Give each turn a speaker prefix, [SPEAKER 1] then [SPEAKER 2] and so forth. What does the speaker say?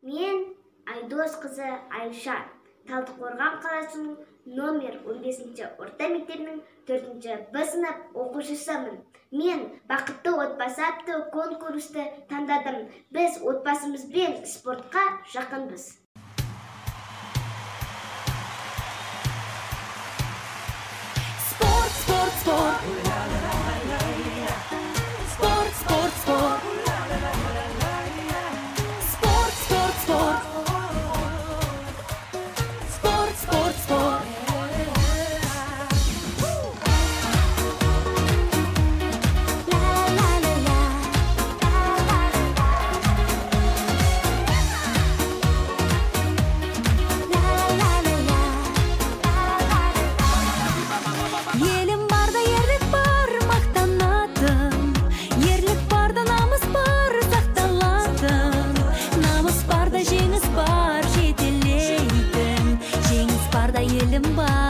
[SPEAKER 1] Мен Айдос қызы Айша, Талдықорған қаласының номер 15-ші орта мектебінің 4-ші Б сынып оқушысымын. Мен бақытты отбасы атты конкурсты таңдадым. Біз отбасымызбен спортқа жақынбыз.
[SPEAKER 2] Спорт, спорт, спорт. Спорт, спорт, спорт. Спорт, спорт, спорт. Спорт, спорт, спорт. Елім барда ерлік бар, мақтанатын. Ерлік барда намыс бар, сақталатын. Намыс барда жеңіс бар, жетелейтін. Жеңіс барда елім бар.